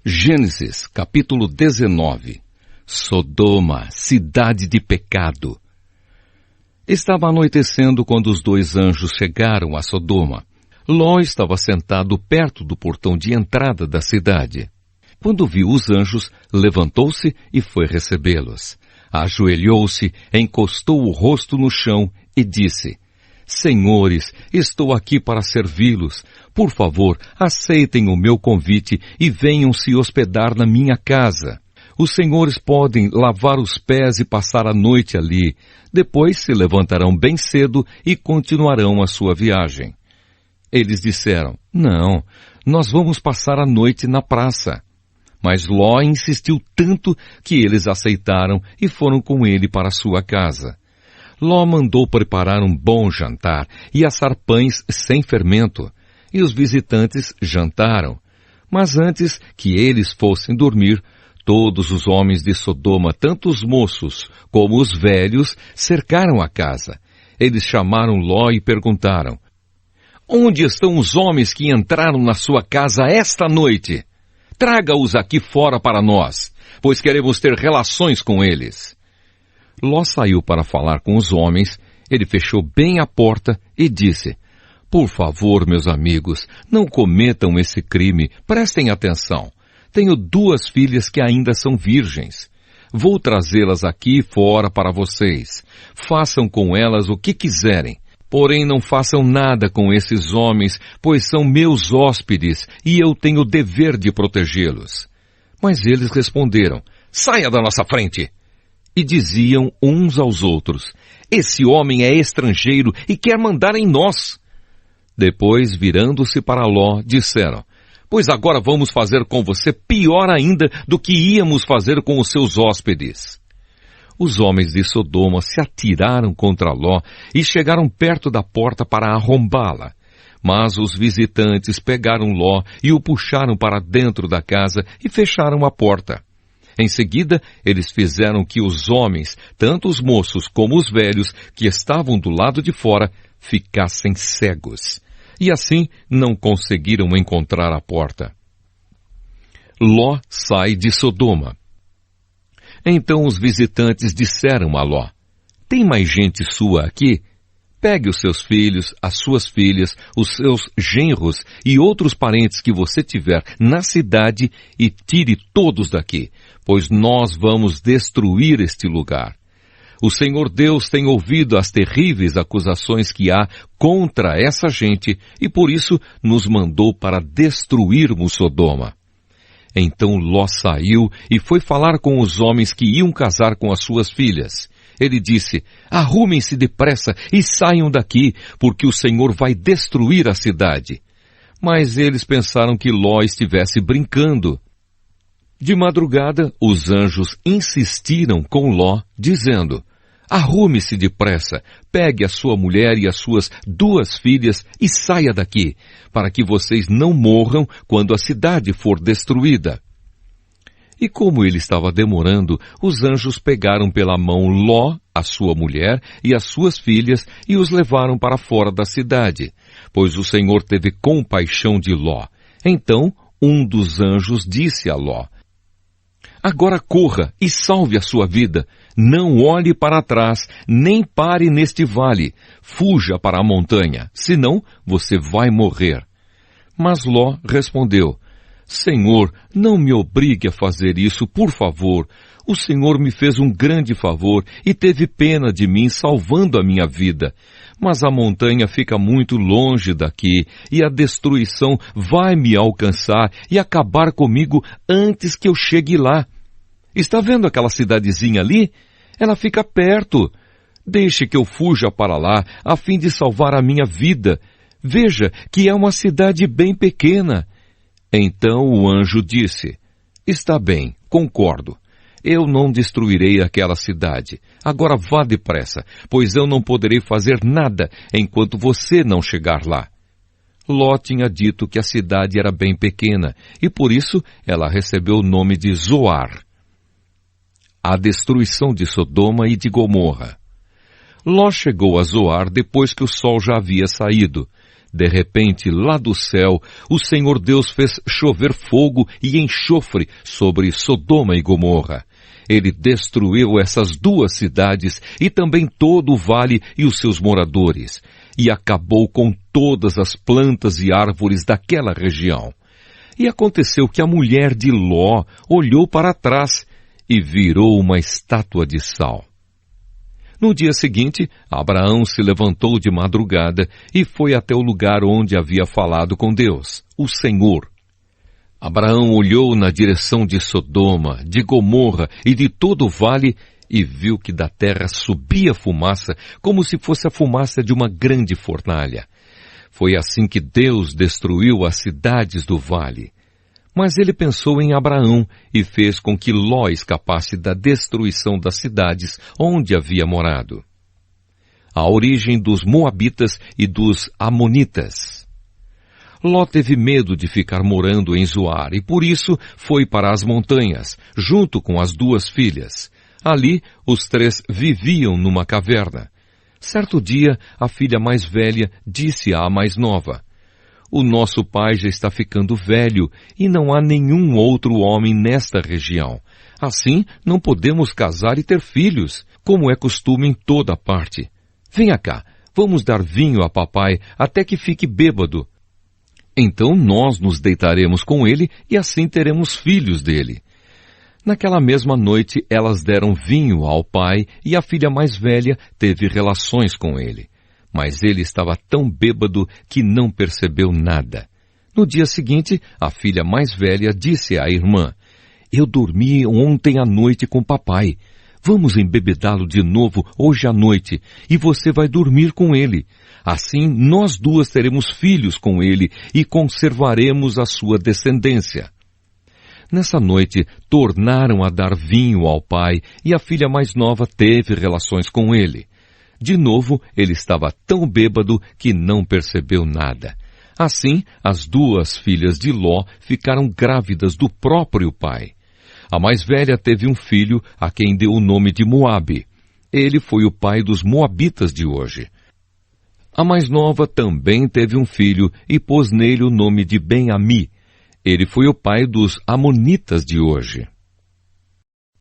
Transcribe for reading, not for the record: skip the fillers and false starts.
Gênesis, capítulo 19. Sodoma, cidade de pecado. Estava anoitecendo quando os dois anjos chegaram a Sodoma. Ló estava sentado perto do portão de entrada da cidade. Quando viu os anjos, levantou-se e foi recebê-los. Ajoelhou-se, encostou o rosto no chão e disse: Senhores, estou aqui para servi-los. Por favor, aceitem o meu convite e venham se hospedar na minha casa. Os senhores podem lavar os pés e passar a noite ali. Depois se levantarão bem cedo e continuarão a sua viagem. Eles disseram: Não, nós vamos passar a noite na praça. Mas Ló insistiu tanto que eles aceitaram e foram com ele para sua casa. Ló mandou preparar um bom jantar e assar pães sem fermento, e os visitantes jantaram. Mas antes que eles fossem dormir, todos os homens de Sodoma, tanto os moços como os velhos, cercaram a casa. Eles chamaram Ló e perguntaram: Onde estão os homens que entraram na sua casa esta noite? Traga-os aqui fora para nós, pois queremos ter relações com eles. Ló saiu para falar com os homens. Ele fechou bem a porta e disse: Por favor, meus amigos, não cometam esse crime. Prestem atenção. Tenho 2 filhas que ainda são virgens. Vou trazê-las aqui fora para vocês. Façam com elas o que quiserem. Porém, não façam nada com esses homens, pois são meus hóspedes e eu tenho o dever de protegê-los. Mas eles responderam: Saia da nossa frente! E diziam uns aos outros: Esse homem é estrangeiro e quer mandar em nós. Depois, virando-se para Ló, disseram: Pois agora vamos fazer com você pior ainda do que íamos fazer com os seus hóspedes. Os homens de Sodoma se atiraram contra Ló e chegaram perto da porta para arrombá-la. Mas os visitantes pegaram Ló e o puxaram para dentro da casa e fecharam a porta. Em seguida, eles fizeram que os homens, tanto os moços como os velhos, que estavam do lado de fora, ficassem cegos. E assim não conseguiram encontrar a porta. Ló sai de Sodoma. Então os visitantes disseram a Ló: Tem mais gente sua aqui? Pegue os seus filhos, as suas filhas, os seus genros e outros parentes que você tiver na cidade e tire todos daqui, pois nós vamos destruir este lugar. O Senhor Deus tem ouvido as terríveis acusações que há contra essa gente e por isso nos mandou para destruirmos Sodoma. Então Ló saiu e foi falar com os homens que iam casar com as suas filhas. Ele disse: Arrumem-se depressa e saiam daqui, porque o Senhor vai destruir a cidade. Mas eles pensaram que Ló estivesse brincando. De madrugada, os anjos insistiram com Ló, dizendo: Arrume-se depressa, pegue a sua mulher e as suas 2 filhas e saia daqui, para que vocês não morram quando a cidade for destruída. E como ele estava demorando, os anjos pegaram pela mão Ló, a sua mulher e as suas filhas e os levaram para fora da cidade, pois o Senhor teve compaixão de Ló. Então um dos anjos disse a Ló: Agora corra e salve a sua vida. Não olhe para trás, nem pare neste vale. Fuja para a montanha, senão você vai morrer. Mas Ló respondeu: Senhor, não me obrigue a fazer isso, por favor. O Senhor me fez um grande favor e teve pena de mim, salvando a minha vida. Mas a montanha fica muito longe daqui e a destruição vai me alcançar e acabar comigo antes que eu chegue lá. Está vendo aquela cidadezinha ali? Ela fica perto. Deixe que eu fuja para lá, a fim de salvar a minha vida. Veja que é uma cidade bem pequena. Então o anjo disse: Está bem, concordo. Eu não destruirei aquela cidade. Agora vá depressa, pois eu não poderei fazer nada enquanto você não chegar lá. Ló tinha dito que a cidade era bem pequena, e por isso ela recebeu o nome de Zoar. A destruição de Sodoma e de Gomorra. Ló chegou a Zoar depois que o sol já havia saído. De repente, lá do céu, o Senhor Deus fez chover fogo e enxofre sobre Sodoma e Gomorra. Ele destruiu essas duas cidades e também todo o vale e os seus moradores, e acabou com todas as plantas e árvores daquela região. E aconteceu que a mulher de Ló olhou para trás e virou uma estátua de sal. No dia seguinte, Abraão se levantou de madrugada e foi até o lugar onde havia falado com Deus, o Senhor. Abraão olhou na direção de Sodoma, de Gomorra e de todo o vale e viu que da terra subia fumaça, como se fosse a fumaça de uma grande fornalha. Foi assim que Deus destruiu as cidades do vale. Mas ele pensou em Abraão e fez com que Ló escapasse da destruição das cidades onde havia morado. A origem dos Moabitas e dos Amonitas. Ló teve medo de ficar morando em Zoar e por isso foi para as montanhas, junto com as duas filhas. Ali, os três viviam numa caverna. Certo dia, a filha mais velha disse à mais nova: "O nosso pai já está ficando velho e não há nenhum outro homem nesta região. Assim, não podemos casar e ter filhos, como é costume em toda parte. Venha cá, vamos dar vinho a papai até que fique bêbado. Então nós nos deitaremos com ele e assim teremos filhos dele." Naquela mesma noite, elas deram vinho ao pai e a filha mais velha teve relações com ele. Mas ele estava tão bêbado que não percebeu nada. No dia seguinte, a filha mais velha disse à irmã: "Eu dormi ontem à noite com papai. Vamos embebedá-lo de novo hoje à noite e você vai dormir com ele. Assim, nós duas teremos filhos com ele e conservaremos a sua descendência." Nessa noite, tornaram a dar vinho ao pai e a filha mais nova teve relações com ele. De novo, ele estava tão bêbado que não percebeu nada. Assim, as duas filhas de Ló ficaram grávidas do próprio pai. A mais velha teve um filho a quem deu o nome de Moabe. Ele foi o pai dos Moabitas de hoje. A mais nova também teve um filho e pôs nele o nome de Ben-Ami. Ele foi o pai dos Amonitas de hoje.